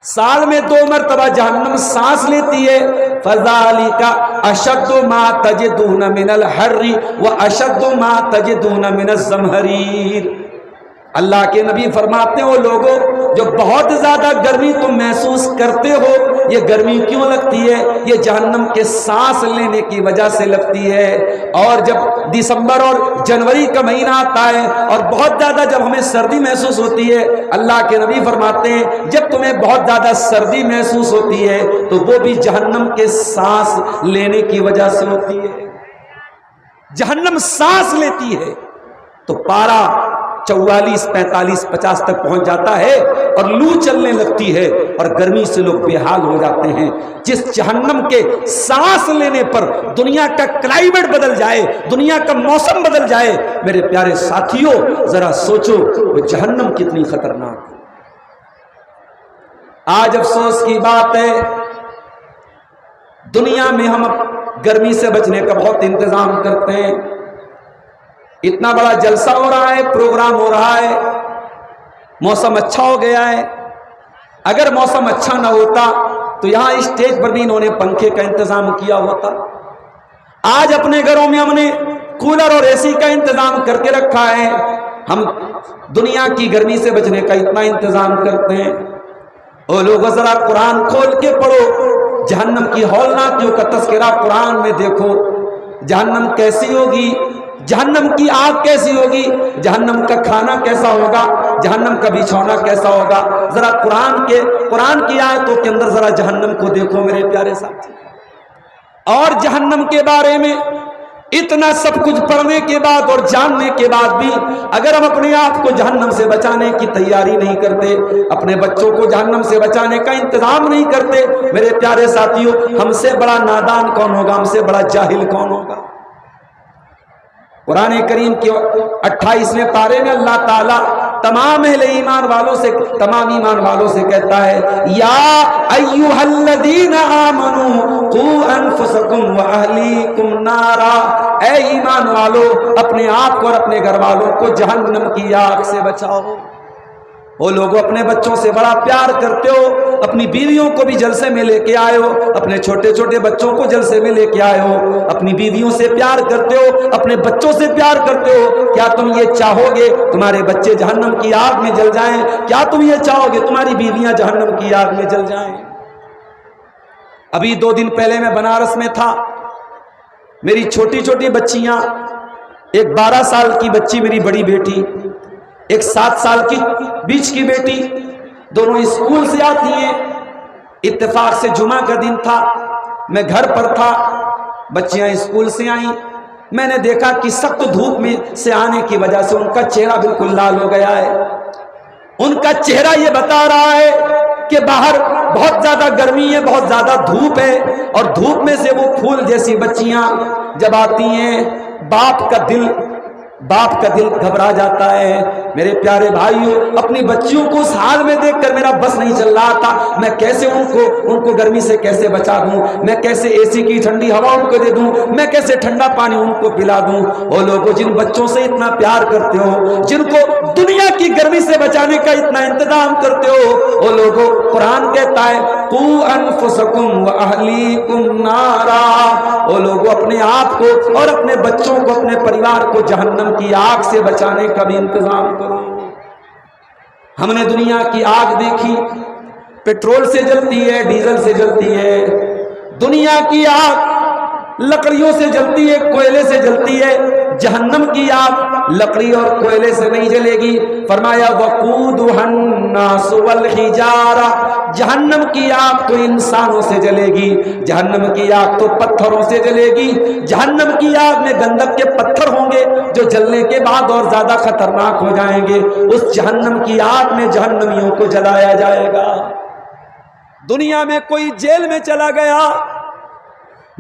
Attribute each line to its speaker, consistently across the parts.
Speaker 1: سال میں 2 مرتبہ جہنم سانس لیتی ہے. فَذَلِكَ أَشَدُّ مَا تَجِدُونَ مِنَ الْحَرِّ وَأَشَدُّ مَا تَجِدُونَ مِنَ الزَّمْهَرِيرِ. اللہ کے نبی فرماتے ہیں وہ لوگوں جو بہت زیادہ گرمی تم محسوس کرتے ہو، یہ گرمی کیوں لگتی ہے؟ یہ جہنم کے سانس لینے کی وجہ سے لگتی ہے. اور جب دسمبر اور جنوری کا مہینہ آتا ہے اور بہت زیادہ جب ہمیں سردی محسوس ہوتی ہے، اللہ کے نبی فرماتے ہیں جب تمہیں بہت زیادہ سردی محسوس ہوتی ہے تو وہ بھی جہنم کے سانس لینے کی وجہ سے ہوتی ہے. جہنم سانس لیتی ہے تو پارا 44 45 50 تک پہنچ جاتا ہے اور لو چلنے لگتی ہے اور گرمی سے لوگ بے حال ہو جاتے ہیں. جس جہنم کے سانس لینے پر دنیا کا کلائمیٹ بدل جائے، دنیا کا موسم بدل جائے، میرے پیارے ساتھیوں ذرا سوچو وہ جہنم کتنی خطرناک ہے. آج افسوس کی بات ہے دنیا میں ہم گرمی سے بچنے کا بہت انتظام کرتے ہیں. اتنا بڑا جلسہ ہو رہا ہے، پروگرام ہو رہا ہے، موسم اچھا ہو گیا ہے. اگر موسم اچھا نہ ہوتا تو یہاں اسٹیج پر بھی انہوں نے پنکھے کا انتظام کیا ہوتا. آج اپنے گھروں میں ہم نے کولر اور اے سی کا انتظام کر کے رکھا ہے. ہم دنیا کی گرمی سے بچنے کا اتنا انتظام کرتے ہیں. او لوگوں ذرا قرآن کھول کے پڑھو، جہنم کی ہولناکیوں کا تذکرہ قرآن میں دیکھو. جہنم کیسی ہوگی، جہنم کی آگ کیسی ہوگی، جہنم کا کھانا کیسا ہوگا، جہنم کا بچھونا کیسا ہوگا. ذرا قرآن کی آیتوں کے اندر ذرا جہنم کو دیکھو میرے پیارے ساتھی. اور جہنم کے بارے میں اتنا سب کچھ پڑھنے کے بعد اور جاننے کے بعد بھی اگر ہم اپنے آپ کو جہنم سے بچانے کی تیاری نہیں کرتے، اپنے بچوں کو جہنم سے بچانے کا انتظام نہیں کرتے، میرے پیارے ساتھیوں ہم سے بڑا نادان کون ہوگا، ہم سے بڑا جاہل کون ہوگا. قرآن کریم کے 28ویں پارے میں اللہ تعالیٰ تمام اہل ایمان والوں سے، تمام ایمان والوں سے کہتا ہے یا ایھا الذین آمنوا قوا انفسکم واہلیکم نارا. اے ایمان والو اپنے آپ کو اور اپنے گھر والوں کو جہنم کی آگ سے بچاؤ. وہ لوگ اپنے بچوں سے بڑا پیار کرتے ہو، اپنی بیویوں کو بھی جلسے میں لے کے آئے ہو، اپنے چھوٹے چھوٹے بچوں کو جلسے میں لے کے آئے ہو، اپنی بیویوں سے پیار کرتے ہو، اپنے بچوں سے پیار کرتے ہو. کیا تم یہ چاہو گے تمہارے بچے جہنم کی آگ میں جل جائیں؟ کیا تم یہ چاہو گے تمہاری بیویاں جہنم کی آگ میں جل جائیں؟ ابھی 2 دن پہلے میں بنارس میں تھا. میری چھوٹی چھوٹی بچیاں، ایک 12 سال کی بچی میری بڑی بیٹی، ایک 7 سال کی بیچ کی بیٹی، دونوں اسکول سے آتی ہیں. اتفاق سے جمعہ کا دن تھا، میں گھر پر تھا، بچیاں اسکول سے آئیں. میں نے دیکھا کہ سخت دھوپ میں سے آنے کی وجہ سے ان کا چہرہ بالکل لال ہو گیا ہے. ان کا چہرہ یہ بتا رہا ہے کہ باہر بہت زیادہ گرمی ہے، بہت زیادہ دھوپ ہے. اور دھوپ میں سے وہ پھول جیسی بچیاں جب آتی ہیں باپ کا دل گھبرا جاتا ہے. میرے پیارے بھائیوں اپنی بچیوں کو اس حال میں دیکھ کر میرا بس نہیں چل رہا تھا. میں کیسے ان کو گرمی سے کیسے بچا دوں، میں کیسے اے سی کی ٹھنڈی ہوا ان کو دے دوں، میں کیسے ٹھنڈا پانی ان کو پلا دوں. وہ لوگوں جن بچوں سے اتنا پیار کرتے ہو، جن کو دنیا کی گرمی سے بچانے کا اتنا انتظام کرتے ہو، وہ لوگوں قرآن کہتا ہے قوا انفسکم واہلیکم نارا. وہ لوگوں اپنے آپ کو اور اپنے بچوں کو، اپنے پریوار کو جہنم کی آگ سے بچانے کا بھی انتظام کرو. ہم نے دنیا کی آگ دیکھی، پیٹرول سے جلتی ہے، ڈیزل سے جلتی ہے. دنیا کی آگ لکڑیوں سے جلتی ہے، کوئلے سے جلتی ہے. جہنم کی آگ لکڑی اور کوئلے سے نہیں جلے گی. فرمایا وقودھا الناس والحجارہ، جہنم کی آگ تو انسانوں سے جلے گی، جہنم کی آگ تو پتھروں سے جلے گی. جہنم کی آگ میں گندک کے پتھر ہوں گے جو جلنے کے بعد اور زیادہ خطرناک ہو جائیں گے. اس جہنم کی آگ میں جہنمیوں کو جلایا جائے گا. دنیا میں کوئی جیل میں چلا گیا،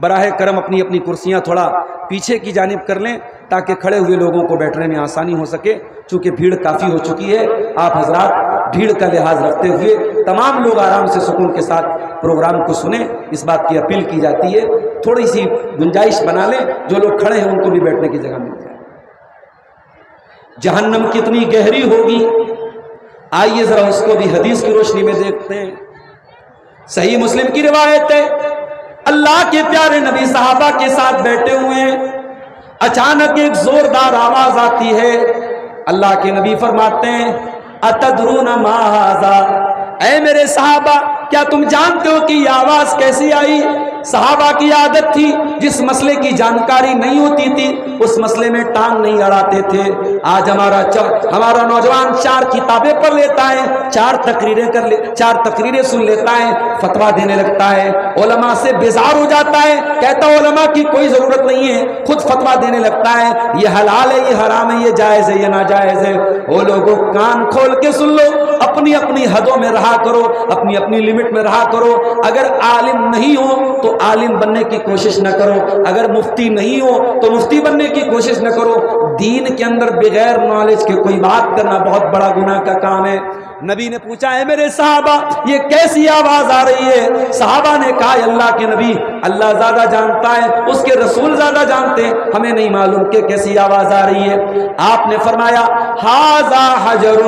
Speaker 1: براہ کرم اپنی اپنی کرسیاں تھوڑا پیچھے کی جانب کر لیں تاکہ کھڑے ہوئے لوگوں کو بیٹھنے میں آسانی ہو سکے، چونکہ بھیڑ کافی ہو چکی ہے۔ آپ حضرات بھیڑ کا لحاظ رکھتے ہوئے تمام لوگ آرام سے سکون کے ساتھ پروگرام کو سنیں، اس بات کی اپیل کی جاتی ہے۔ تھوڑی سی گنجائش بنا لیں، جو لوگ کھڑے ہیں ان کو بھی بیٹھنے کی جگہ مل جائے۔ جہنم کتنی گہری ہوگی، آئیے ذرا اس کو بھی حدیث کی روشنی میں دیکھتے ہیں۔ صحیح مسلم کی روایت ہے، اللہ کے پیارے نبی صحابہ کے ساتھ بیٹھے ہوئے ہیں، اچانک ایک زوردار آواز آتی ہے۔ اللہ کے نبی فرماتے ہیں اتدرون ما ھذا، اے میرے صحابہ کیا تم جانتے ہو کہ یہ آواز کیسی آئی؟ صحابہ کی عادت تھی، جس مسئلے کی جانکاری نہیں ہوتی تھی اس مسئلے میں ٹانگ نہیں اڑاتے تھے۔ آج ہمارا نوجوان 4 کتابیں پڑھ لیتا ہے، 4 تقریریں سن لیتا ہے، فتویٰ دینے لگتا ہے، علماء سے بیزار ہو جاتا ہے، کہتا ہے علماء کی کوئی ضرورت نہیں ہے، خود فتویٰ دینے لگتا ہے، یہ حلال ہے، یہ حرام ہے، یہ جائز ہے، یہ ناجائز ہے۔ وہ لوگوں کان کھول کے سن لو، اپنی اپنی حدوں میں رہا کرو، اپنی اپنی لمٹ میں رہا کرو۔ اگر عالم نہیں ہو تو عالم بننے کی کوشش نہ کرو، اگر مفتی نہیں ہو تو مفتی بننے کی کوشش نہ کرو۔ دین کے اندر بغیر نالج کے کوئی بات کرنا بہت بڑا گناہ کا کام ہے۔ نبی نے پوچھا ہے میرے صحابہ یہ کیسی آواز آ رہی ہے؟ صحابہ نے کہا اللہ کے نبی اللہ زیادہ جانتا ہے، اس کے رسول زیادہ جانتے ہیں، ہمیں نہیں معلوم کہ کیسی آواز آ رہی ہے۔ آپ نے فرمایا ھذا حجر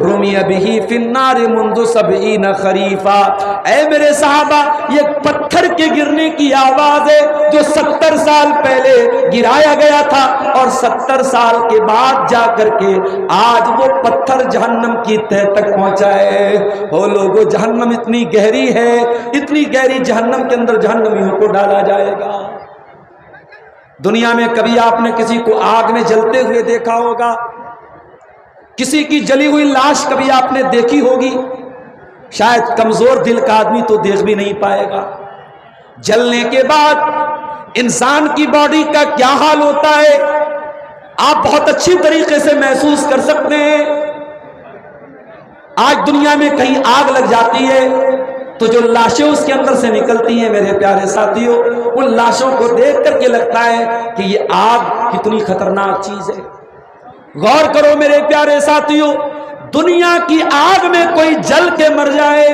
Speaker 1: رمی بہ فی النار منذ 70 خریفا، اے میرے صحابہ یہ پتھر کے گرنے کی آواز ہے جو 70 سال پہلے گرایا گیا تھا، اور 70 سال کے بعد جا کر کے آج وہ پتھر جہنم کی تہ تک پہنچا ہے۔ وہ لوگوں جہنم اتنی گہری ہے، اتنی گہری جہنم کے اندر جہنمیوں کو ڈالا جائے گا۔ دنیا میں کبھی آپ نے کسی کو آگ میں جلتے ہوئے دیکھا ہوگا، کسی کی جلی ہوئی لاش کبھی آپ نے دیکھی ہوگی؟ شاید کمزور دل کا آدمی تو دیکھ بھی نہیں پائے گا۔ جلنے کے بعد انسان کی باڈی کا کیا حال ہوتا ہے آپ بہت اچھی طریقے سے محسوس کر سکتے ہیں۔ آج دنیا میں کہیں آگ لگ جاتی ہے تو جو لاشیں اس کے اندر سے نکلتی ہیں میرے پیارے ساتھیوں، ان لاشوں کو دیکھ کر کے لگتا ہے کہ یہ آگ کتنی خطرناک چیز ہے۔ غور کرو میرے پیارے ساتھیوں، دنیا کی آگ میں کوئی جل کے مر جائے،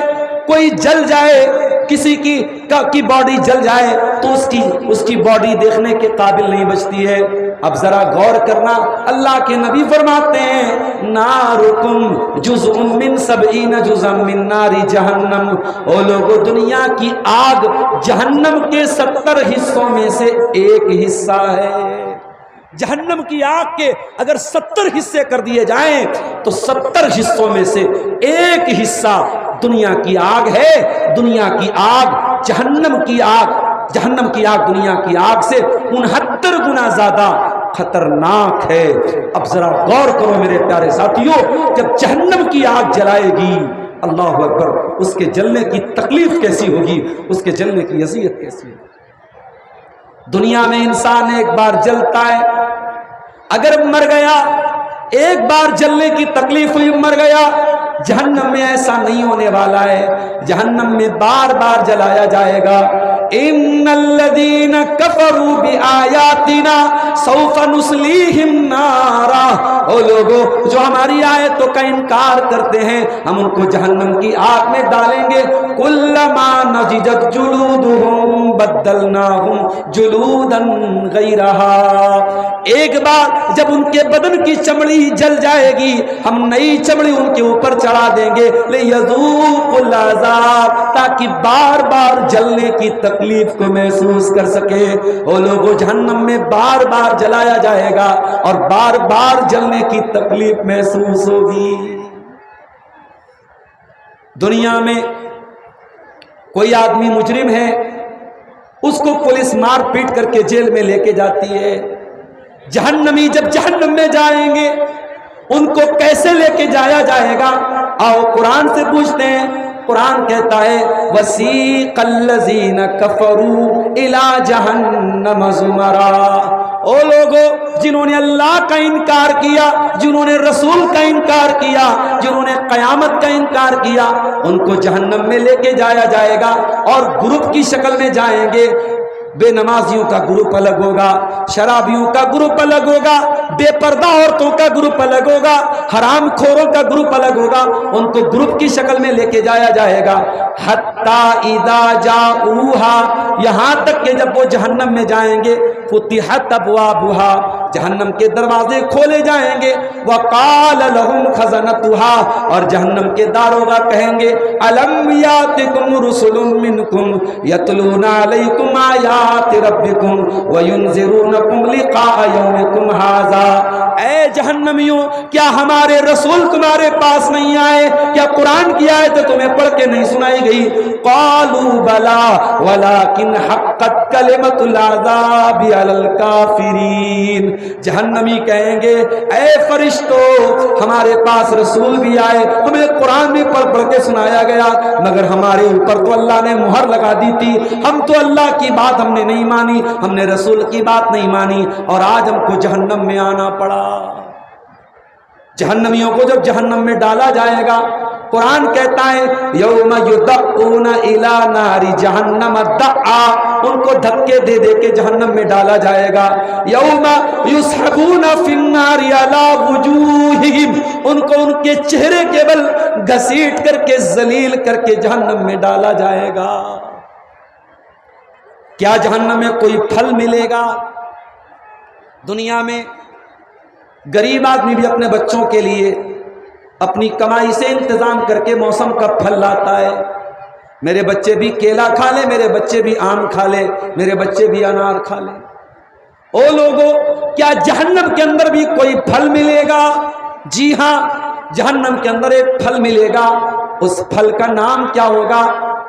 Speaker 1: کوئی جل جائے، کسی کی باڈی جل جائے تو اس کی باڈی دیکھنے کے قابل نہیں بچتی ہے۔ اب ذرا غور کرنا، اللہ کے نبی فرماتے ہیں نارکم جزء من 70 جزءا من نار جہنم، او لوگوں دنیا کی آگ جہنم کے 70 حصوں میں سے ایک حصہ ہے۔ جہنم کی آگ کے اگر 70 حصے کر دیے جائیں تو 70 حصوں میں سے ایک حصہ دنیا کی آگ ہے۔ دنیا کی آگ جہنم کی آگ دنیا کی آگ سے 69 گنا زیادہ خطرناک ہے۔ اب ذرا غور کرو میرے پیارے ساتھیوں، جب جہنم کی آگ جلائے گی، اللہ اکبر، اس کے جلنے کی تکلیف کیسی ہوگی، اس کے جلنے کی اذیت کیسی ہوگی۔ دنیا میں انسان ایک بار جلتا ہے، اگر مر گیا، ایک بار جلنے کی تکلیف ہوئی مر گیا۔ جہنم میں ایسا نہیں ہونے والا ہے، جہنم میں بار بار جلایا جائے گا۔ ان الذین کفروا بآیاتنا سوف نصلیہم نارا، او لوگوں جو ہماری آیتوں کا انکار کرتے ہیں ہم ان کو جہنم کی آگ میں ڈالیں گے۔ کلما نضجت جلودہم بدلناہم جلودا غیرہا، ایک بار جب ان کے بدن کی چمڑی جل جائے گی ہم نئی چمڑی ان کے اوپر چڑھا دیں گے، لیذوقوا العذاب، تاکہ بار بار جلنے کی تکلیف کو محسوس کر سکے۔ وہ لوگوں جہنم میں بار بار جلایا جائے گا اور بار بار جلنے کی تکلیف محسوس ہوگی۔ دنیا میں کوئی آدمی مجرم ہے، اس کو پولیس مار پیٹ کر کے جیل میں لے کے جاتی ہے۔ جہنمی جب جہنم میں جائیں گے ان کو کیسے لے کے جایا جائے گا؟ آؤ قرآن سے پوچھتے ہیں۔ قرآن کہتا ہے وَسِيقَ الَّذِينَ كَفَرُوا إِلَى جَهَنَّمَ زُمَرًا، او لوگوں جنہوں نے اللہ کا انکار کیا، جنہوں نے رسول کا انکار کیا، جنہوں نے قیامت کا انکار کیا، ان کو جہنم میں لے کے جایا جائے گا اور گروپ کی شکل میں جائیں گے۔ بے نمازیوں کا گروپ الگ ہوگا، شرابیوں کا گروپ الگ ہوگا، بے پردہ عورتوں کا گروپ الگ ہوگا، حرام خوروں کا گروپ الگ ہوگا، ان کو گروپ کی شکل میں لے کے جایا جائے گا۔ حتی اذا جاؤہا، یہاں تک کہ جب وہ جہنم میں جائیں گے، فتحت ابوابہا، جہنم کے دروازے کھولے جائیں گے، وقال لهم خزنتها، اور جہنم کے داروغہ کہیں گے الم یاتکم رسل منکم یتلون علیکم آیات ربکم وینذرونکم لقاء یومکم ھذا، اے جہنمیوں کیا ہمارے رسول تمہارے پاس نہیں آئے؟ کیا قرآن کی آیت تمہیں پڑھ کے نہیں سنائی گئی؟ قالوا بلا ولکن حقت کلمۃ العذاب علی الکافرین، جہنمی کہیں گے اے فرشتوں ہمارے پاس رسول بھی آئے، ہمیں قرآن بھی پڑھ پڑھ کے سنایا گیا، مگر ہمارے اوپر تو اللہ نے مہر لگا دی تھی، ہم تو اللہ کی بات ہم نے نہیں مانی، ہم نے رسول کی بات نہیں مانی، اور آج ہم کو جہنم میں آنا پڑا۔ جہنمیوں کو جب جہنم میں ڈالا جائے گا، قرآن کہتا ہے یوم یدعون الی نار جہنم دعا، ان کو دھکے دے دے کے جہنم میں ڈالا جائے گا۔ یوم یسحبون فی النار علی وجوہہم، ان کو ان کے چہرے کے بل گھسیٹ کر کے ذلیل کر کے جہنم میں ڈالا جائے گا۔ کیا جہنم میں کوئی پھل ملے گا؟ دنیا میں غریب آدمی بھی اپنے بچوں کے لیے اپنی کمائی سے انتظام کر کے موسم کا پھل لاتا ہے، میرے بچے بھی کیلا کھا لے، میرے بچے بھی آم کھا لے، میرے بچے بھی انار کھا لے۔ او لوگوں، کیا جہنم کے اندر بھی کوئی پھل ملے گا؟ جی ہاں، جہنم کے اندر ایک پھل ملے گا، اس پھل کا نام کیا ہوگا؟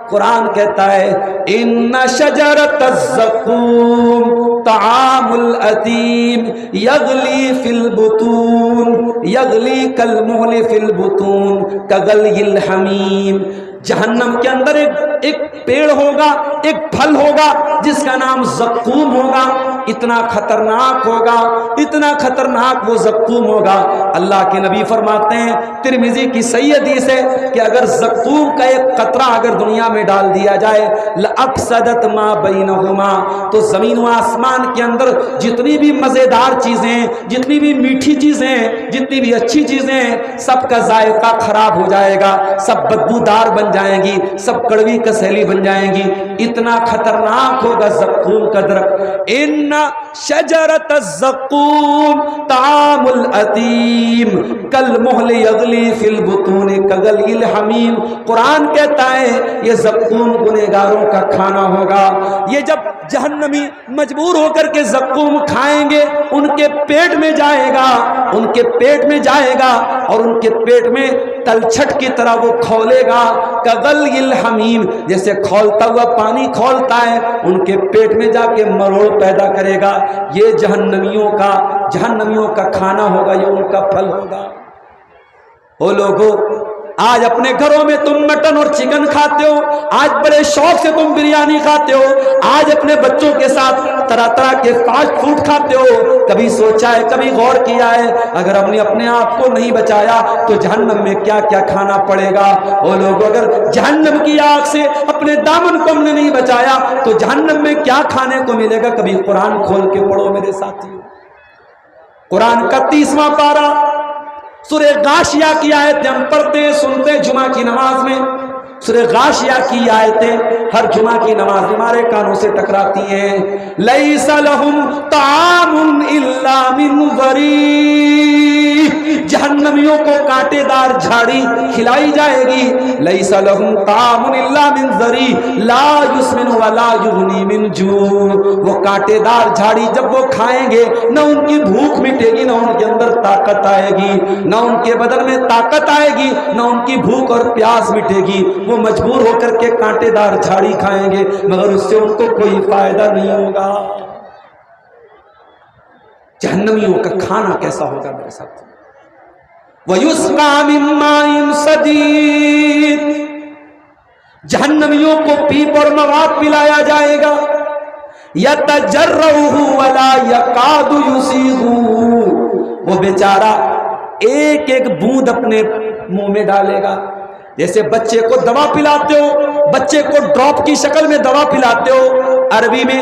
Speaker 1: قرآن کہتا ہے ان شجرۃ الزقوم طعام الاثیم یغلی فی البطون یغلی کالمہل فی البطون کغلی الحمیم، جہنم کے اندر ایک پیڑ ہوگا، ایک پھل ہوگا جس کا نام زقوم ہوگا، اتنا خطرناک ہوگا، اتنا خطرناک وہ زقوم ہوگا۔ اللہ کے نبی فرماتے ہیں ترمذی کی صحیح حدیث ہے کہ اگر زقوم کا ایک قطرہ اگر دنیا میں ڈال دیا جائے لأفسدت ما بینہما، تو زمین و آسمان کے اندر جتنی بھی مزیدار چیزیں، جتنی بھی میٹھی چیزیں، جتنی بھی اچھی چیزیں، سب کا ذائقہ خراب ہو جائے گا، سب بدبودار بن جائیں گی، سب کڑوی کسیلی بن جائیں گی، اتنا خطرناک ہوگا زقوم کا درخت۔ ان شجرۃ الزقوم طعام الاثیم کالمہل یغلی فی البطون کغلی الحمیم، قرآن کہتا ہے یہ زقوم گنہگاروں کا کھانا ہوگا۔ یہ جب جہنمی مجبور ہو کر کے زقوم کھائیں گے، ان کے پیٹ میں جائے گا، ان کے پیٹ میں جائے گا، اور ان کے پیٹ میں تلچھٹ کی طرح وہ کھولے گا، کغلی الحمیم، جیسے کھولتا ہوا پانی کھولتا ہے، ان کے پیٹ میں جا کے مروڑ پیدا کرے گا۔ یہ جہنمیوں کا کھانا ہوگا، یہ ان کا پھل ہوگا۔ او لوگوں، آج اپنے گھروں میں تم مٹن اور چکن کھاتے ہو، آج بڑے شوق سے تم بریانی کھاتے ہو، آج اپنے بچوں کے ساتھ طرح طرح کے فاسٹ فوڈ کھاتے ہو، کبھی سوچا ہے، کبھی غور کیا ہے اگر ہم نے اپنے آپ کو نہیں بچایا تو جہنم میں کیا کیا کھانا پڑے گا؟ وہ لوگ اگر جہنم کی آگ سے اپنے دامن کو ہم نے نہیں بچایا تو جہنم میں کیا کھانے کو ملے گا؟ کبھی قرآن کھول کے پڑھو میرے ساتھیو، قرآن کا 30واں پارہ سورہ غاشیہ کی آیتیں ہم پڑھتے ہیں، سنتے ہیں جمعہ کی نماز میں۔ سورہ غاشیہ کی آیتیں ہر جمعہ کی نماز ہمارے کانوں سے ٹکراتی ہیں۔ لیس لہم طعام الا من ضریع، جہنمیوں کو کانٹے دار جھاڑی کھلائی جائے گی۔ لیس لہم طعام الا من ضریع لا یسمن ولا یغنی من جوع، وہ کانٹے دار جھاڑی جب وہ کھائیں گے نہ ان کی بھوک مٹے گی، نہ ان کے اندر طاقت آئے گی، نہ ان کے بدن میں طاقت آئے گی، نہ ان کی بھوک اور پیاس مٹے گی۔ وہ مجبور ہو کر کے کانٹے دار جھاڑی کھائیں گے مگر اس سے ان کو کوئی فائدہ نہیں ہوگا۔ جہنمیوں کا کھانا کیسا ہوگا میرے ساتھ؟ وَيُسْقَى مِن مَّاءٍ صَدِيدٍ، جہنمیوں کو پیپ اور مواد پلایا جائے گا۔ يَتَجَرَّعُهُ وَلَا يَكَادُ يُسِيغُهُ، وہ بیچارہ ایک ایک بوند اپنے منہ میں ڈالے گا، جیسے بچے کو دوا پلاتے ہو، بچے کو ڈراپ کی شکل میں دوا پلاتے ہو، عربی میں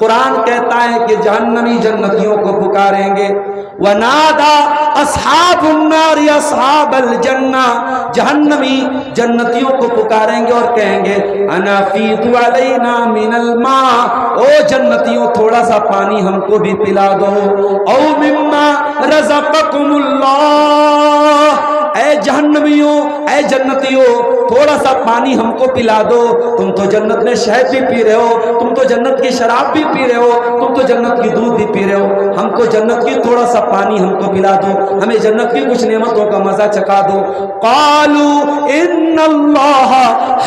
Speaker 1: قرآن کہتا ہے کہ جہنمی جنتیوں کو پکاریں گے، وَنَادَى أَصْحَابُ النَّارِ أَصْحَابَ الْجَنَّةِ، جہنمی جنتیوں کو پکاریں گے اور کہیں گے أَنَا فِيضُ عَلَيْنَا مِنَ الْمَاءِ، او جنتیوں تھوڑا سا پانی ہم کو بھی پلا دو، او مِمَّا رَزَقَكُمُ اللَّهُ، اے جہنمیوں اے جنتیوں تھوڑا سا پانی ہم کو پلا دو، تم تو جنت میں شہد بھی پی رہے ہو، تم تو جنت کی شراب بھی پی رہے ہو، تم تو جنت کی دودھ بھی پی رہے ہو، ہم کو جنت کی تھوڑا سا پانی ہم کو پلا دو، ہمیں جنت کی کچھ نعمتوں کا مزہ چکھا دو۔ قالوا ان اللہ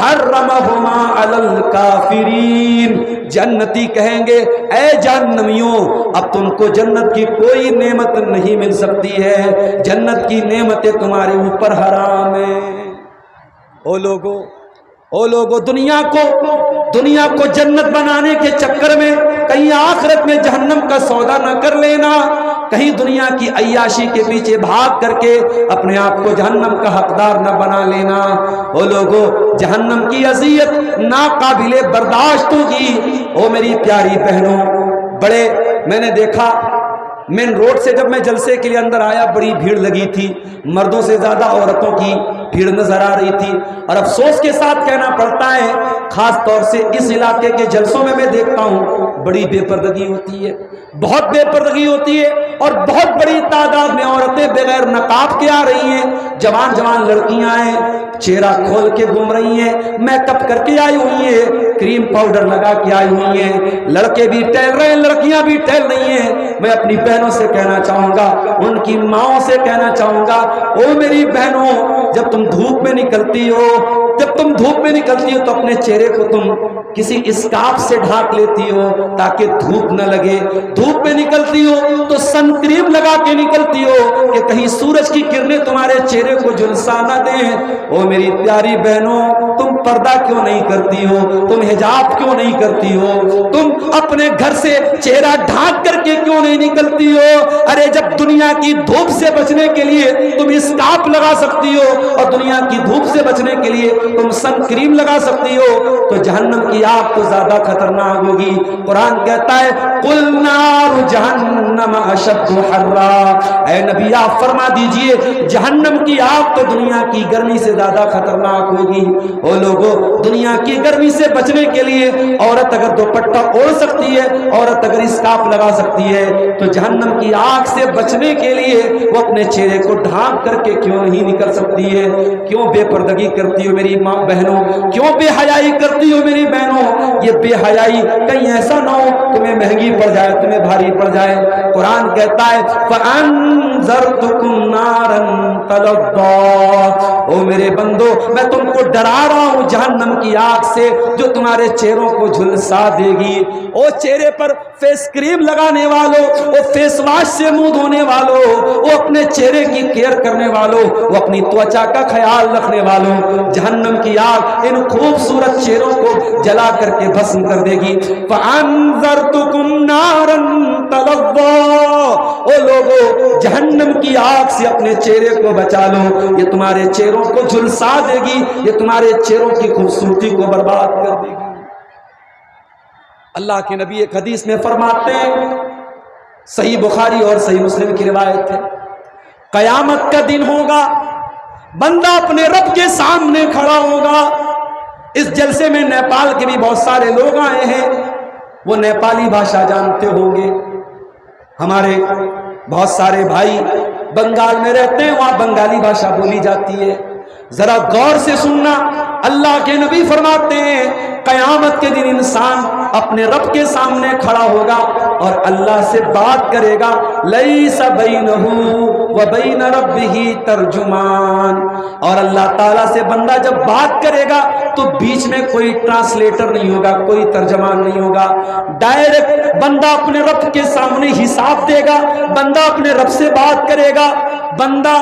Speaker 1: حرمہما علی الکافرین، جنتی کہیں گے اے جہنمیوں اب تم کو جنت کی کوئی نعمت نہیں مل سکتی ہے، جنت کی نعمتیں تمہارے اوپر حرام ہیں۔ او لوگو دنیا کو جنت بنانے کے چکر میں کہیں آخرت میں جہنم کا سودا نہ کر لینا، کہیں دنیا کی عیاشی کے پیچھے بھاگ کر کے اپنے آپ کو جہنم کا حقدار نہ بنا لینا۔ او لوگو جہنم کی اذیت ناقابل برداشت ہوگی۔ او میری پیاری بہنوں، بڑے میں نے دیکھا مین روڈ سے جب میں جلسے کے لیے اندر آیا بڑی بھیڑ لگی تھی، مردوں سے زیادہ عورتوں کی بھیڑ نظر آ رہی تھی، اور افسوس کے ساتھ کہنا پڑتا ہے خاص طور سے اس علاقے کے جلسوں میں دیکھتا ہوں بڑی بے پردگی ہوتی ہے، بہت بے پردگی ہوتی ہے، اور بہت بڑی تعداد میں عورتیں بغیر نقاب کے آ رہی ہیں، جوان لڑکیاں ہیں چہرہ کھول کے گھوم رہی ہیں، میک اپ کر کے آئی ہوئی ہیں، کریم پاؤڈر لگا کے آئی ہوئی ہیں، لڑکے بھی ٹہل رہے ہیں لڑکیاں بھی ٹہل رہی ہیں۔ میں اپنی بہنوں سے کہنا چاہوں گا، ان کی ماؤں سے کہنا چاہوں گا، او میری بہنوں جب تم دھوپ میں نکلتی ہو تو اپنے چہرے کو تم کسی اسکارف سے ڈھانک لیتی ہو تاکہ دھوپ نہ لگے، دھوپ میں نکلتی ہو تو سن کریم لگا کے نکلتی ہو کہ کہیں سورج کی کرنیں تمہارے چہرے کو جھلسا نہ دیں۔ او میری پیاری بہنوں تم پردہ کیوں نہیں کرتی ہو، تم حجاب کیوں نہیں کرتی ہو، تم اپنے گھر سے چہرہ ڈھانک کر کے کیوں نہیں نکلتی ہو؟ ارے جب دنیا کی دھوپ سے بچنے کے لیے تم اسکارف لگا سکتی ہو اور دنیا کی دھوپ سے بچنے کے لیے تم سن کریم لگا سکتی ہو تو جہنم کی آگ تو زیادہ خطرناک ہوگی۔ قرآن کہتا ہے قُلْ نَارُ جَهَنَّمَ أَشَدُّ حَرًّا، اے نبی آپ فرما دیجئے جہنم کی آگ تو دنیا کی گرمی سے زیادہ خطرناک ہوگی۔ او لوگو دنیا کی گرمی سے بچنے کے لیے عورت اگر دوپٹہ اوڑھ سکتی ہے، عورت اگر اسکارف لگا سکتی ہے تو جہنم کی آگ سے بچنے کے لیے وہ اپنے چہرے کو ڈھانک کر کے کیوں نہیں نکل سکتی ہے؟ کیوں بے پردگی کرتی ہو میری ماں بہنوں، کیوں بے حیائی کرتی ہو میری بہنوں؟ یہ بے حیائی کہیں ایسا نہ ہو تمہیں مہنگی پڑ جائے، تمہیں بھاری پڑ جائے۔ قرآن کہتا ہے فَأَنذَرْتُكُمْ نَارًا تَلَظَّىٰ، او میرے بندو میں تم کو ڈرا رہا ہوں جہنم کی آگ سے جو تمہارے چہروں کو جھلسا دے گی۔ او چہرے پر فیس کریم لگانے والوں، وہ فیس واش سے منہ دھونے والوں، وہ اپنے چہرے کی کیئر کرنے والوں، وہ اپنی توچا کا خیال رکھنے والوں، جہنم کی آگ ان خوبصورت چہروں کو جلا کر کے بھسم کر دے گی۔ فَأَنذَرْتُكُمْ نَارًا تَلَظَّىٰ، او لوگو جہنم کی آگ سے اپنے چہرے کو بچا لو، یہ تمہارے چہروں کو جھلسا دے گی، یہ تمہارے چہروں کی خوبصورتی کو برباد کر دے گی۔ اللہ کے نبی ایک حدیث میں فرماتے ہیں، صحیح بخاری اور صحیح مسلم کی روایت ہے، قیامت کا دن ہوگا، بندہ اپنے رب کے سامنے کھڑا ہوگا۔ اس جلسے میں نیپال کے بھی بہت سارے لوگ آئے ہیں، وہ نیپالی بھاشا جانتے ہوں گے، ہمارے بہت سارے بھائی بنگال میں رہتے ہیں، وہاں بنگالی بھاشا بولی جاتی ہے۔ ذرا غور سے سننا، اللہ کے نبی فرماتے ہیں قیامت کے دن انسان اپنے رب کے سامنے کھڑا ہوگا اور اللہ سے بات کرے گا، لیس بینہ وبین ربہ ترجمان، اور اللہ تعالیٰ سے بندہ جب بات کرے گا تو بیچ میں کوئی ٹرانسلیٹر نہیں ہوگا، کوئی ترجمان نہیں ہوگا، ڈائریکٹ بندہ اپنے رب کے سامنے حساب دے گا، بندہ اپنے رب سے بات کرے گا، بندہ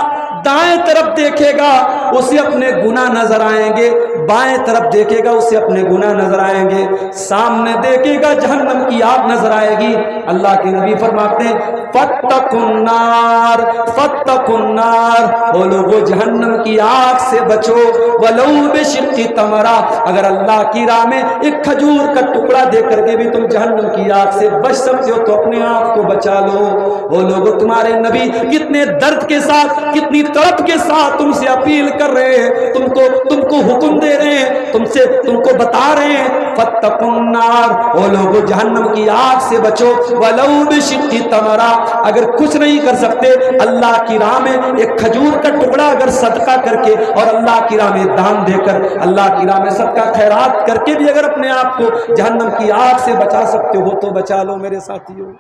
Speaker 1: دائیں طرف دیکھے گا اسے اپنے گناہ نظر آئیں گے، بائیں طرف دیکھے گا اسے اپنے گناہ نظر آئیں گے، سامنے دیکھے گا جہنم کی آگ نظر آئے گی۔ اللہ کے نبی فرماتے ہیں فاتقوا النار فاتقوا النار، وہ لوگوں جہنم کی آگ سے بچو، ولو بشق تمرہ، اگر اللہ کی راہ میں ایک کھجور کا ٹکڑا دے کر کے بھی تم جہنم کی آگ سے بچ سکتے ہو تو اپنے آپ کو بچا لو۔ وہ لوگ تمہارے نبی کتنے درد کے ساتھ، کتنی تڑپ کے ساتھ تم سے اپیل کر رہے ہیں، تم کو حکم دے رہے ہیں، تم کو بتا رہے ہیں فاتقوا النار، وہ لوگ جہنم کی آگ سے بچو، ولو بشق تمرہ، اگر کچھ نہیں کر سکتے اللہ کی راہ میں ایک کھجور کا ٹکڑا اگر صدقہ کر کے اور اللہ کی راہ میں دان دے کر، اللہ کی راہ میں صدقہ خیرات کر کے بھی اگر اپنے آپ کو جہنم کی آگ سے بچا سکتے ہو تو بچا لو میرے ساتھیوں۔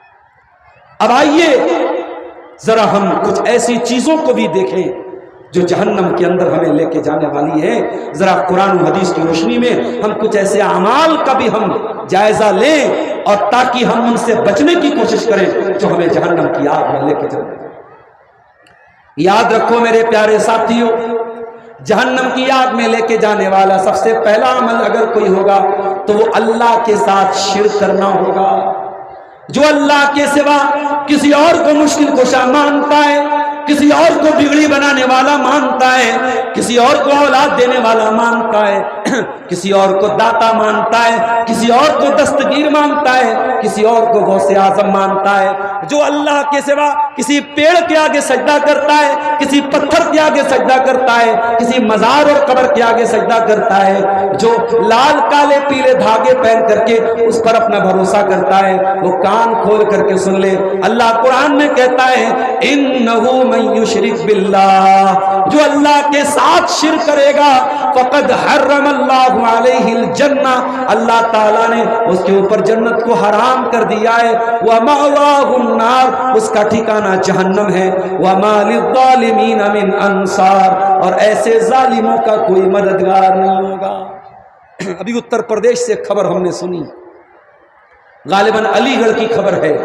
Speaker 1: اب آئیے ذرا ہم کچھ ایسی چیزوں کو بھی دیکھیں جو جہنم کے اندر ہمیں لے کے جانے والی ہے۔ ذرا قرآن و حدیث کی روشنی میں ہم کچھ ایسے اعمال کا بھی ہم جائزہ لیں اور تاکہ ہم ان سے بچنے کی کوشش کریں جو ہمیں جہنم کی آگ میں لے کے جانے۔ یاد رکھو میرے پیارے ساتھیوں، جہنم کی آگ میں لے کے جانے والا سب سے پہلا عمل اگر کوئی ہوگا تو وہ اللہ کے ساتھ شرک کرنا ہوگا۔ جو اللہ کے سوا کسی اور کو مشکل کشا مانتا ہے، کسی اور کو بگڑی بنانے والا مانتا ہے، کسی اور کو اولاد دینے والا مانتا ہے، کسی اور کو داتا مانتا ہے، کسی اور کو دستگیر مانتا ہے، کسی اور کو غوث اعظم مانتا ہے، جو اللہ کے سوا کسی پیڑ کے آگے سجدہ کرتا ہے، کسی پتھر کے آگے سجدہ کرتا ہے، کسی مزار اور قبر کے آگے سجدہ کرتا ہے، جو لال کالے پیلے دھاگے پہن کر کے اس پر اپنا بھروسہ کرتا ہے، وہ کان کھول کر کے سن لے، اللہ قرآن میں کہتا ہے انہو من یشرک باللہ، جو اللہ کے ساتھ شرک کرے گا فقد حرم اللہ علیہ الجنہ، اللہ تعالیٰ نے اس کے اوپر جنت کو حرام کر دیا ہے، ومأواہ النار، اس کا ٹھکانہ جہنم ہے، وما للظالمین من انصار، اور ایسے ظالموں کا کوئی مددگار نہیں ہوگا۔ ابھی اتر پردیش سے خبر ہم نے سنی، غالباً علی گڑھ کی خبر ہے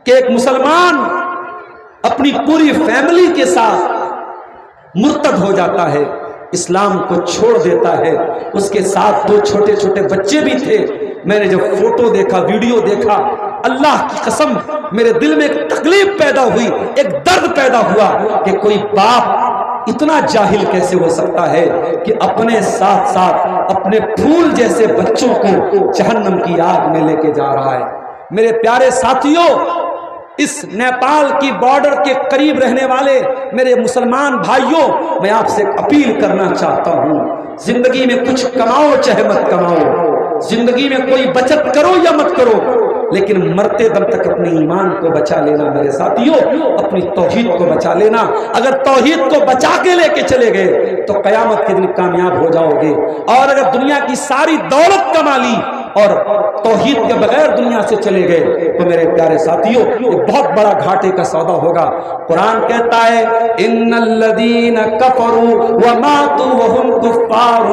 Speaker 1: کہ ایک مسلمان اپنی پوری فیملی کے ساتھ مرتد ہو جاتا ہے، اسلام کو چھوڑ دیتا ہے، اس کے ساتھ 2 چھوٹے چھوٹے بچے بھی تھے۔ میں نے جب فوٹو دیکھا، ویڈیو دیکھا، اللہ کی قسم میرے دل میں ایک تکلیف پیدا ہوئی، ایک درد پیدا ہوا کہ کوئی باپ اتنا جاہل کیسے ہو سکتا ہے کہ اپنے ساتھ ساتھ اپنے پھول جیسے بچوں کو جہنم کی آگ میں لے کے جا رہا ہے۔ میرے پیارے ساتھیوں، اس نیپال کی بارڈر کے قریب رہنے والے میرے مسلمان بھائیوں، میں آپ سے اپیل کرنا چاہتا ہوں، زندگی میں کچھ کماؤ چاہے مت کماؤ، زندگی میں کوئی بچت کرو یا مت کرو، لیکن مرتے دم تک اپنے ایمان کو بچا لینا میرے ساتھیوں، اپنی توحید کو بچا لینا۔ اگر توحید کو بچا کے لے کے چلے گئے تو قیامت کے دن کامیاب ہو جاؤ گے، اور اگر دنیا کی ساری دولت کما لی اور توحید کے بغیر دنیا سے چلے گئے تو میرے پیارے ساتھیوں یہ بہت بڑا گھاٹے کا سودا ہوگا۔ قرآن کہتا ہے ان الذین کفروا وماتوا وهم کفار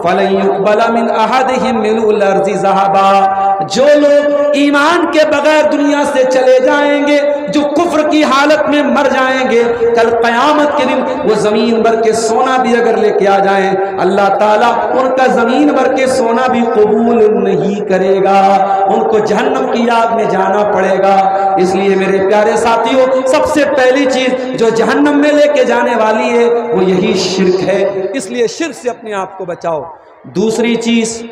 Speaker 1: فلن يقبل من احدهم ملء الارض ذهبا، جو لوگ ایمان کے بغیر دنیا سے چلے جائیں گے، جو کفر کی حالت میں مر جائیں گے، کل قیامت کے دن وہ زمین بھر کے سونا بھی اگر لے کے آ جائیں، اللہ تعالیٰ ان کا زمین بھر کے سونا بھی قبول نہیں کرے گا، ان کو جہنم کی آگ میں جانا پڑے گا۔ اس لیے میرے پیارے ساتھیوں، سب سے پہلی چیز جو جہنم میں لے کے جانے والی ہے وہ یہی شرک ہے، اس لیے شرک سے اپنے آپ کو بچاؤ۔ دوسری چیز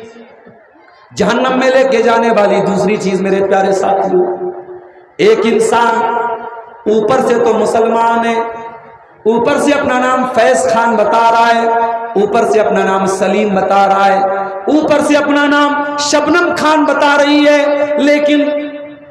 Speaker 1: جہنم میں لے کے جانے والی دوسری چیز میرے پیارے ساتھیوں، ایک انسان اوپر سے تو مسلمان ہے، اوپر سے اپنا نام فیض خان بتا رہا ہے، اوپر سے اپنا نام سلیم بتا رہا ہے، اوپر سے اپنا نام شبنم خان بتا رہی ہے، لیکن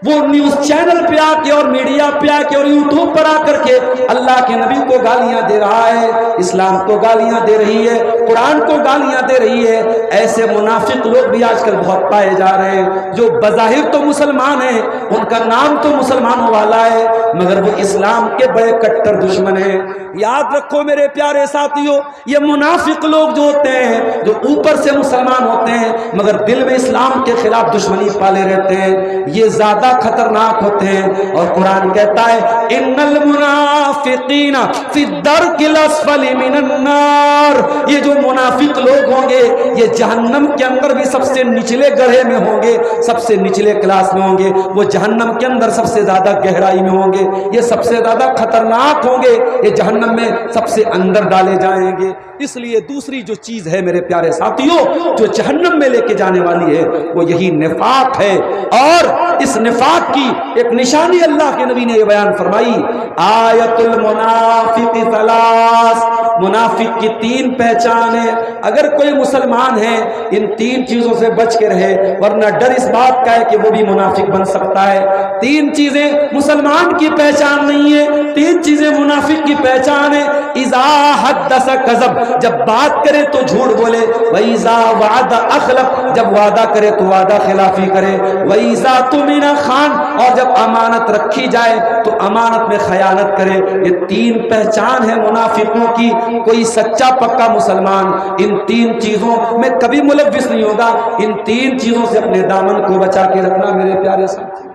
Speaker 1: وہ نیوز چینل پہ آ کے اور میڈیا پہ آ کے اور یوٹیوب پر آ کر کے اللہ کے نبی کو گالیاں دے رہا ہے، اسلام کو گالیاں دے رہی ہے، قرآن کو گالیاں دے رہی ہے۔ ایسے منافق لوگ بھی آج کل بہت پائے جا رہے ہیں، جو بظاہر تو مسلمان ہیں، ان کا نام تو مسلمانوں والا ہے، مگر وہ اسلام کے بڑے کٹر دشمن ہیں۔ یاد رکھو میرے پیارے ساتھیوں، یہ منافق لوگ جو ہوتے ہیں، جو اوپر سے مسلمان ہوتے ہیں مگر دل میں اسلام کے خلاف دشمنی پالے رہتے ہیں، یہ زیادہ خطرناک ہوتے ہیں. اور قرآن کہتا ہے ان المنافقین فی الدرک الاسفل من النار. یہ جو منافق لوگ ہوں گے یہ جہنم کے اندر بھی سب سے نچلے گڑھے میں ہوں گے, سب سے نچلے کلاس میں ہوں گے. وہ جہنم کے اندر سب سے زیادہ گہرائی میں ہوں گے, یہ سب سے زیادہ خطرناک ہوں گے, یہ جہنم میں سب سے اندر ڈالے جائیں گے. اس لیے دوسری جو چیز ہے میرے پیارے ساتھیوں جو جہنم میں لے کے جانے والی ہے وہ یہی نفاق ہے. اور اس نفاق کی ایک نشانی اللہ کے نبی نے یہ بیان فرمائی, آیت المنافق ثلاث, منافق کی 3 پہچان ہے. اگر کوئی مسلمان ہے ان 3 چیزوں سے بچ کے رہے, ورنہ ڈر اس بات کا ہے کہ وہ بھی منافق بن سکتا ہے. 3 چیزیں مسلمان کی پہچان نہیں ہے, 3 چیزیں منافق کی پہچان ہے. اذا حدث کذب, جب بات کرے تو جھوٹ بولے. وَإِذَا وَعَدَ أَخْلَفَ, جب وعدہ کرے تو وعدہ خلافی کرے. وَإِذَا تُمِنَ خان, اور جب امانت رکھی جائے تو امانت میں خیانت کرے. یہ 3 پہچان ہے منافقوں کی. کوئی سچا پکا مسلمان ان 3 چیزوں میں کبھی ملوث نہیں ہوگا. ان 3 چیزوں سے اپنے دامن کو بچا کے رکھنا میرے پیارے ساتھی.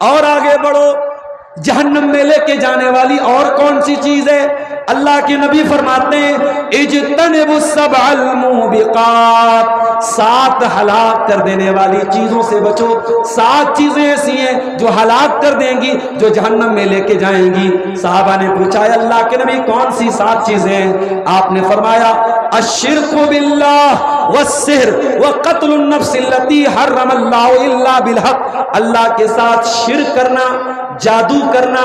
Speaker 1: اور آگے بڑھو, جہنم میں لے کے جانے والی اور کون سی چیز ہے؟ اللہ کے نبی فرماتے ہیں اجتنبوا السبع الموبقات, 7 ہلاک کر دینے والی چیزوں سے بچو. 7 چیزیں ایسی ہیں جو ہلاک کر دیں گی, جو جہنم میں لے کے جائیں گی. صحابہ نے پوچھا اللہ کے نبی کون سی 7 چیزیں ہیں؟ آپ نے فرمایا الشرک باللہ والسحر وقتل النفس التي حرم اللہ الا بالحق, اللہ کے ساتھ شرک کرنا, جادو کرنا,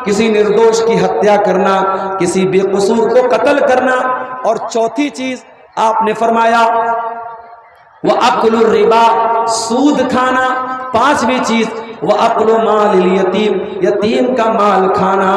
Speaker 1: کسی نردوش کی ہتیا کرنا, کسی بے قصور کو قتل کرنا. اور چوتھی چیز آپ نے فرمایا وَأَكْلُ الرِّبَا, سود کھانا. 5ویں چیز وَأَكْلُ مَالِ الْيَتِيمِ, یتیم کا مال کھانا.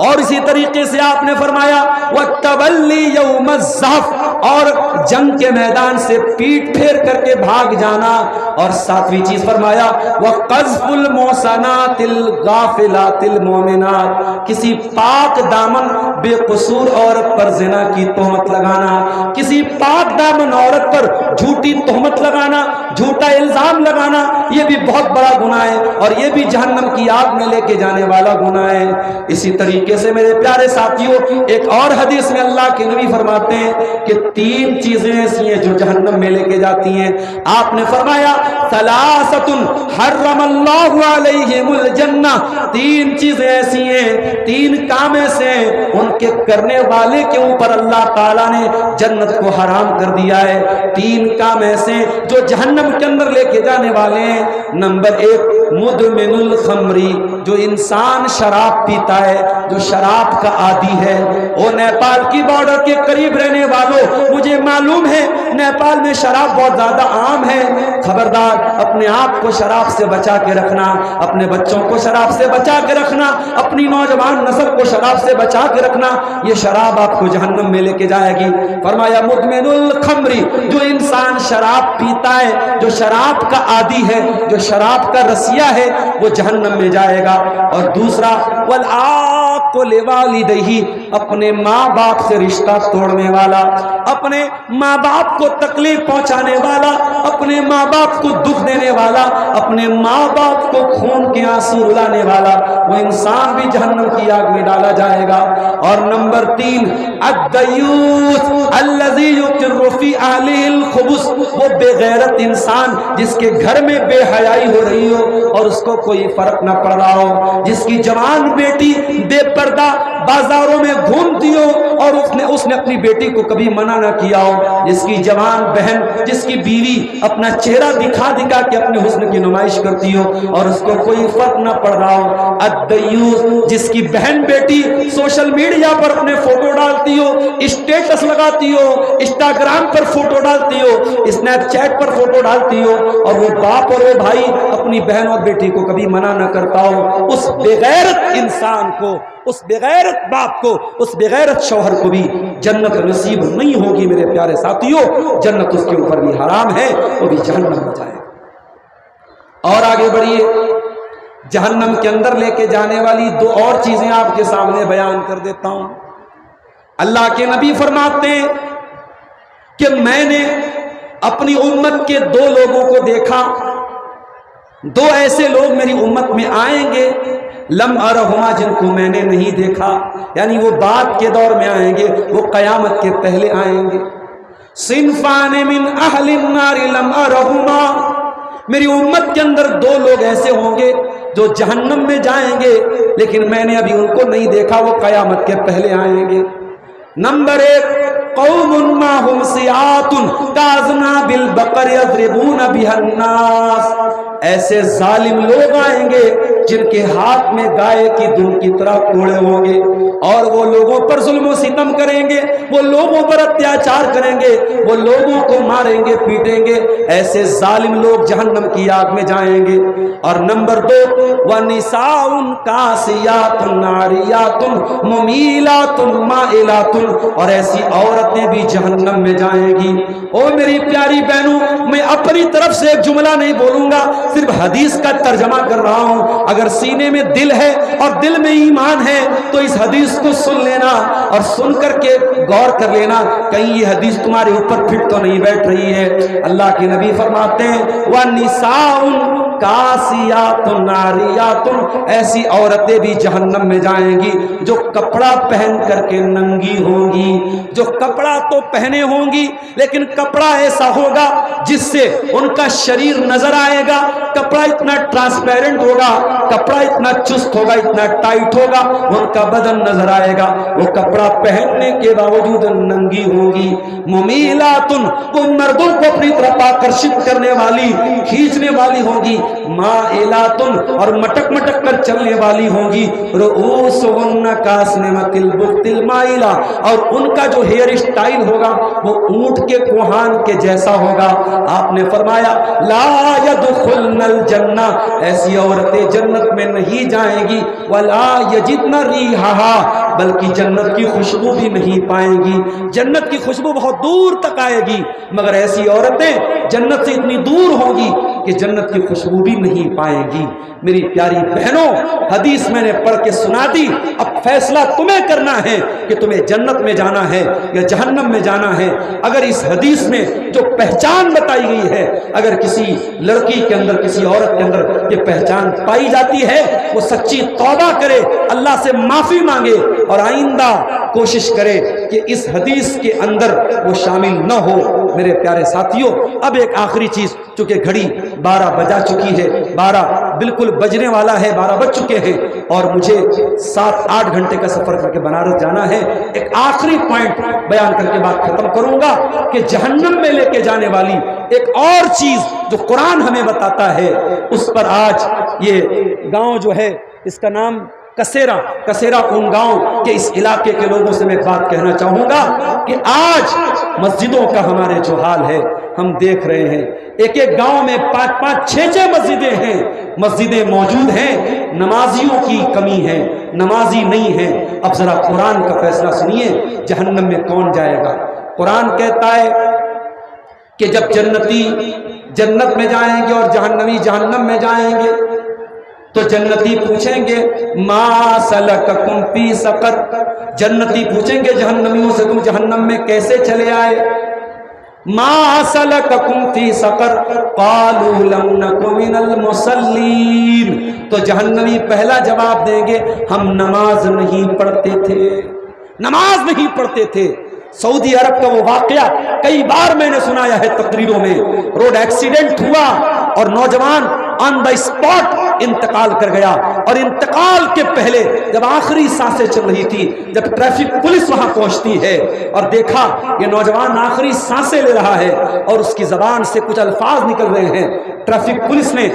Speaker 1: اور اسی طریقے سے آپ نے فرمایا وَالتَّوَلِّي يَوْمَ الزَّحْفِ, اور جنگ کے میدان سے پیٹ پھیر کر کے بھاگ جانا. اور 7ویں چیز فرمایا وَقَذْفُ الْمُحْصَنَاتِ الْغَافِلَاتِ الْمُؤْمِنَاتِ, کسی پاک دامن بے قصور عورت پر زنا کی تہمت لگانا, کسی پاک دامن عورت پر جھوٹی تہمت لگانا, جھوٹا الزام لگانا. یہ بھی بہت بڑا گناہ ہے اور یہ بھی جہنم کی آگ میں لے کے جانے والا گناہ ہے. اسی طریقے سے میرے پیارے ساتھیوں ایک اور حدیث میں اللہ کے نبی فرماتے ہیں کہ 3 چیزیں ایسی ہیں جو جہنم میں لے کے جاتی ہیں. آپ نے فرمایا ثلاثۃ حرم اللہ علیہم الجنہ, 3 چیزیں ایسی ہیں, 3 کام ایسے ہیں ان کے کرنے والے کے اوپر اللہ تعالیٰ نے جنت کو حرام کر دیا ہے. 3 کام ایسے جو جہنم کے اندر لے کے جانے والے ہیں. نمبر 1 مدمن الخمری, جو انسان شراب پیتا ہے, جو شراب کا عادی ہے. وہ نیپال کی بارڈر کے قریب رہنے والوں, مجھے معلوم ہے نیپال میں شراب بہت زیادہ عام ہے. خبردار, اپنے آپ کو شراب سے بچا کے رکھنا, اپنے بچوں کو شراب سے بچا کے رکھنا, اپنی نوجوان نسل کو شراب سے بچا کے رکھنا. یہ شراب آپ کو جہنم میں لے کے جائے گی. فرمایا مدمن الخمری, جو انسان شراب پیتا ہے, جو شراب کا عادی ہے, جو شراب کا رسیہ ہے, وہ جہنم میں جائے گا. اور دوسرا والعاق لوالدیہ, اپنے ماں باپ سے رشتہ توڑنے والا, اپنے ماں باپ کو تکلیف پہنچانے والا, اپنے ماں باپ کو دکھ دینے والا, اپنے ماں باپ کو خون کے آنسو رلانے والا, وہ انسان بھی جہنم کی آگ میں ڈالا جائے گا. اور نمبر 3 الدیوث الذی یقر فی اہلہ الخبث, وہ بے غیرت انسان جس کے گھر میں بے حیائی ہو رہی ہو اور اس کو کوئی فرق نہ پڑ رہا ہو, جس کی جوان بیٹی بے پردہ بازاروں میں گھومتی ہو اور اس نے اپنی بیٹی کو کبھی منع نہ کیا ہو, جس کی جوان بہن, جس کی بیوی اپنا چہرہ دکھا دکھا کے اپنے حسن کی نمائش کرتی ہو اور اس کو کوئی فرق نہ پڑ رہا ہو. الدیوث, جس کی بہن بیٹی سوشل میڈیا پر اپنے فوٹو ڈالتی ہو, اسٹیٹس لگاتی ہو, انسٹاگرام پر فوٹو ڈالتی ہو, اسنیپ چیٹ پر فوٹو ڈالتی ہو, اور وہ باپ اور وہ بھائی اپنی بہن اور بیٹی کو کبھی منع نہ کرتا ہو, اس بغیرت انسان کو, اس بغیرت باپ کو, اس بغیرت شوہر کو بھی جنت نصیب نہیں ہوگی. میرے پیارے ساتھیوں, جنت اس کے اوپر بھی حرام ہے, وہ بھی جہنم میں جائے. اور آگے بڑھیے, جہنم کے اندر لے کے جانے والی 2 اور چیزیں آپ کے سامنے بیان کر دیتا ہوں. اللہ کے نبی فرماتے ہیں کہ میں نے اپنی امت کے 2 لوگوں کو دیکھا, دو ایسے لوگ میری امت میں آئیں گے لم ارہما جن کو میں نے نہیں دیکھا، یعنی وہ بعد کے دور میں آئیں گے، وہ قیامت کے پہلے آئیں گے۔ صنفان من اہل النار لم ارہما، میری امت کے اندر دو لوگ ایسے ہوں گے جو جہنم میں جائیں گے لیکن میں نے ابھی ان کو نہیں دیکھا، وہ قیامت کے پہلے آئیں گے۔ نمبر 1 قوم معهم سیات کاذناب البقر یضربون بها الناس، ایسے ظالم لوگ آئیں گے جن کے ہاتھ میں گائے کی دم کی طرح کوڑے ہوں گے اور وہ لوگوں پر ظلم و ستم کریں گے، وہ لوگوں پر اتیاچار کریں گے، وہ لوگوں کو ماریں گے پیٹیں گے، ایسے ظالم لوگ جہنم کی آگ میں جائیں گے۔ اور نمبر 2 وَنِسَاءٌ کاسیات عاریات ممیلات مائلات، اور ایسی عورتیں بھی جہنم میں جائیں گی۔ او میری پیاری بہنوں، میں اپنی طرف سے ایک جملہ نہیں بولوں گا، صرف حدیث کا ترجمہ کر رہا ہوں۔ اگر سینے میں دل ہے اور دل میں ایمان ہے تو اس حدیث کو سن لینا اور سن کر کے غور کر لینا، کہیں یہ حدیث تمہارے اوپر پھٹ تو نہیں بیٹھ رہی ہے۔ اللہ کے نبی فرماتے ہیں وَنِسَاءٌ کاسیات عاریات، ایسی عورتیں بھی جہنم میں جائیں گی جو کپڑا پہن کر کے ننگی ہوں گی، جو کپڑا تو پہنے ہوں گی لیکن کپڑا ایسا ہوگا جس سے ان کا شریر نظر آئے گا، کپڑا اتنا ٹرانسپیرنٹ ہوگا، کپڑا اتنا چست ہوگا، اتنا ٹائٹ ہوگا، ان کا بدن نظر آئے گا، وہ کپڑا پہننے کے باوجود ننگی ہوگی۔ ممیلات، وہ مردوں کو اپنی طرف آکرشت کرنے والی، کھینچنے والی ہوگی۔ مائلات، اور مٹک مٹک کر چلنے والی ہوں گی۔ رؤوسہن کاسنمۃ البخت المائلہ، اور ان کا جو ہیئر سٹائل ہوگا وہ اونٹ کے کوہان کے جیسا ہوگا۔ آپ نے فرمایا لا يدخلن الجنہ، ایسی عورتیں جنت میں نہیں جائیں گی۔ ولا یجدن ریحہا، بلکہ جنت کی خوشبو بھی نہیں پائیں گی۔ جنت کی خوشبو بہت دور تک آئے گی مگر ایسی عورتیں جنت سے اتنی دور ہوں گی کہ جنت کی خوشبو بھی نہیں پائیں گی۔ میری پیاری بہنوں، حدیث میں نے پڑھ کے سنا دی، اب فیصلہ تمہیں کرنا ہے کہ تمہیں جنت میں جانا ہے یا جہنم میں جانا ہے۔ اگر اس حدیث میں جو پہچان بتائی گئی ہے، اگر کسی لڑکی کے اندر، کسی عورت کے اندر یہ پہچان پائی جاتی ہے، وہ سچی توبہ کرے، اللہ سے معافی مانگے اور آئندہ کوشش کرے کہ اس حدیث کے اندر وہ شامل نہ ہو۔ میرے پیارے ساتھیوں، اب ایک آخری چیز، چونکہ گھڑی 12 بجا چکی ہے، 12 بالکل بجنے والا ہے، 12 بج چکے ہیں اور مجھے 7-8 گھنٹے کا سفر کر کے بنارس جانا ہے۔ ایک آخری پوائنٹ بیان کر کے بات ختم کروں گا کہ جہنم میں لے کے جانے والی ایک اور چیز جو قرآن ہمیں بتاتا ہے، اس پر آج یہ گاؤں جو ہے اس کا نام کسیرا اون گاؤں کے اس علاقے کے لوگوں سے میں بات کہنا چاہوں گا کہ آج مسجدوں کا ہمارے جو حال ہے ہم دیکھ رہے ہیں۔ ایک ایک گاؤں میں 5-5 6-6 مسجدیں ہیں، مسجدیں موجود ہیں، نمازیوں کی کمی ہے، نمازی نہیں ہے۔ اب ذرا قرآن کا فیصلہ سنیے، جہنم میں کون جائے گا؟ قرآن کہتا ہے کہ جب جنتی جنت میں جائیں گے اور جہنمی جہنم میں جائیں گے تو جنتی پوچھیں گے ما سلککم فی سقر، جنتی پوچھیں گے جہنمیوں سے تم جہنم میں کیسے چلے آئے؟ ما سلککم فی سقر قالوا لم نک من المصلین، تو جہنمی پہلا جواب دیں گے ہم نماز نہیں پڑھتے تھے، نماز نہیں پڑھتے تھے۔ سعودی عرب کا وہ واقعہ کئی بار میں نے سنایا ہے تقریروں میں، روڈ ایکسیڈنٹ ہوا اور نوجوان آن دا اسپاٹ انتقال کر گیا، اور انتقال کے پہلے جب آخری سانسیں چل رہی تھی، جب ٹریفک پولیس وہاں پہنچتی ہے اور دیکھا یہ نوجوان آخری سانسیں لے رہا ہے اور اس کی زبان سے کچھ الفاظ نکل رہے ہیں، ٹریفک پولیس نے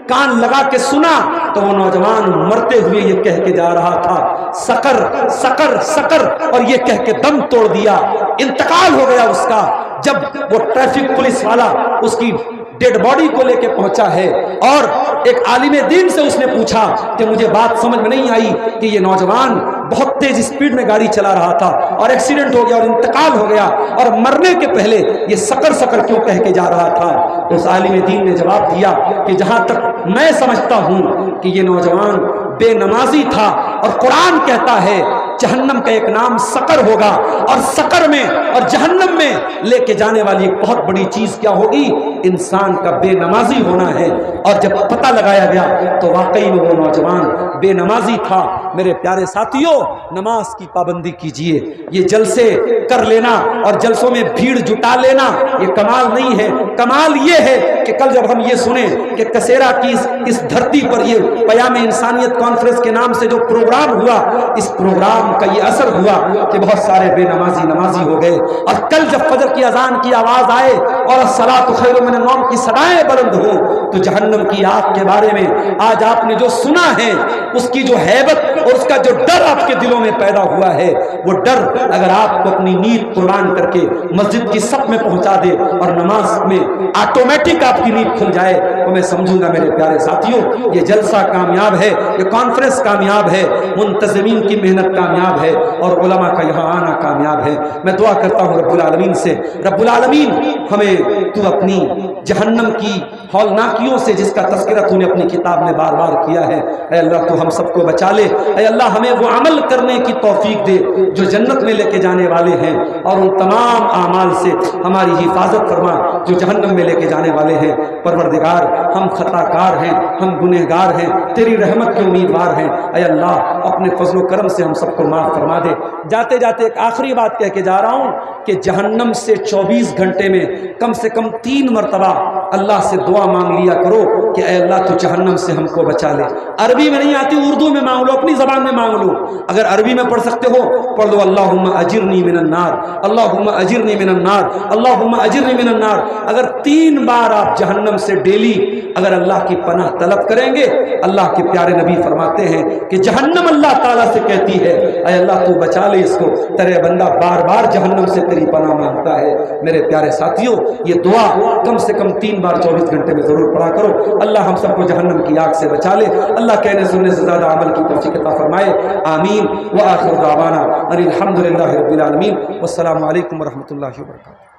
Speaker 1: کان لگا کے سنا تو وہ نوجوان مرتے ہوئے یہ کہہ کے جا رہا تھا سقر سقر سقر، اور یہ کہہ کے دم توڑ دیا، انتقال ہو گیا اس کا۔ جب وہ ٹریفک پولیس والا اس کی ڈیڈ باڈی کو لے کے پہنچا ہے اور ایک عالم دین سے اس نے پوچھا کہ مجھے بات سمجھ میں نہیں آئی کہ یہ نوجوان بہت تیز سپیڈ میں گاڑی چلا رہا تھا اور ایکسیڈنٹ ہو گیا اور انتقال ہو گیا، اور مرنے کے پہلے یہ سقر سقر کیوں کہہ کے جا رہا تھا؟ تو اس عالم دین نے جواب دیا کہ جہاں تک میں سمجھتا ہوں کہ یہ نوجوان بے نمازی تھا، اور قرآن کہتا ہے جہنم کا ایک نام سقر ہوگا، اور سقر میں اور جہنم میں لے کے جانے والی ایک بہت بڑی چیز کیا ہوگی؟ انسان کا بے نمازی ہونا ہے۔ اور جب پتہ لگایا گیا تو واقعی میں وہ نوجوان بے نمازی تھا۔ میرے پیارے ساتھیوں، نماز کی پابندی کیجئے۔ یہ جلسے کر لینا اور جلسوں میں بھیڑ جٹا لینا یہ کمال نہیں ہے۔ کمال یہ ہے کہ کل جب ہم یہ سنیں کہ کسیرا کی اس دھرتی پر یہ پیام انسانیت کانفرنس کے نام سے جو پروگرام ہوا، اس پروگرام کا یہ اثر ہوا کہ بہت سارے بے نمازی ہو گئے۔ اور کل جب فجر کی اذان کی آواز آئے اور الصلاۃ خیر من النوم کی صدائیں بلند ہوں تو جہنم کی آگ کے بارے میں آج آپ نے جو سنا ہے، اس کی جو ہیبت اور اس کا جو ڈر آپ کے دلوں میں پیدا ہوا ہے، وہ ڈر اگر آپ کو اپنی نیت قربان کر کے مسجد کی صف میں پہنچا دے اور نماز میں آٹومیٹک آپ کی نیت کھل جائے تو میں سمجھوں گا میرے پیارے ساتھیوں یہ جلسہ کامیاب ہے، یہ کانفرنس کامیاب ہے، منتظمین کی محنت کامیاب ہے اور علماء کا یہاں آنا کامیاب ہے۔ میں دعا کرتا ہوں رب العالمین سے، رب العالمین ہمیں تو اپنی جہنم کی ہولناکیوں سے جس کا تذکرہ تو نے اپنی کتاب میں بار بار کیا ہے، اے اللہ تو ہم سب کو بچا لے۔ اے اللہ ہمیں وہ عمل کرنے کی توفیق دے جو جنت میں لے کے جانے والے ہیں، اور ان تمام اعمال سے ہماری حفاظت فرما جو جہنم میں لے کے جانے والے ہیں۔ پروردگار ہم خطا کار ہیں، ہم گنہگار ہیں، تیری رحمت کے امیدوار ہیں۔ اے اللہ اپنے فضل و کرم سے ہم سب کو معاف فرما دے۔ جاتے جاتے ایک آخری بات کہہ کے جا رہا ہوں کہ جہنم سے 24 گھنٹے میں کم سے کم 3 مرتبہ اللہ سے دعا مانگ لیا کرو کہ اے اللہ تو جہنم سے ہم کو بچا لے۔ عربی میں نہیں آتی، اردو میں مانگ لو، اپنی زبان میں مانگ لو۔ اگر عربی میں پڑھ سکتے ہو پڑھ لو اللہم اجرنی من النار، اللہم اجرنی من النار، اللہم اجرنی من النار۔ اگر 3 بار آپ جہنم سے ڈیلی اگر اللہ کی پناہ طلب کریں گے، اللہ کے پیارے نبی فرماتے ہیں کہ جہنم اللہ تعالیٰ سے کہتی ہے اے اللہ تو بچا لے اس کو، تیرے بندہ بار بار جہنم سے تیری پناہ مانگتا ہے۔ میرے پیارے ساتھیوں یہ دعا کم سے کم 3 بار 24 گھنٹے میں ضرور پڑھا کرو۔ اللہ ہم سب کو جہنم کی آگ سے بچا لے، اللہ کہنے سننے سے زیادہ عمل کی توفیق عطا فرمائے، آمین۔ وآخر دعوانا ان الحمد للہ رب العالمین، والسلام علیکم ورحمۃ اللہ وبرکاتہ۔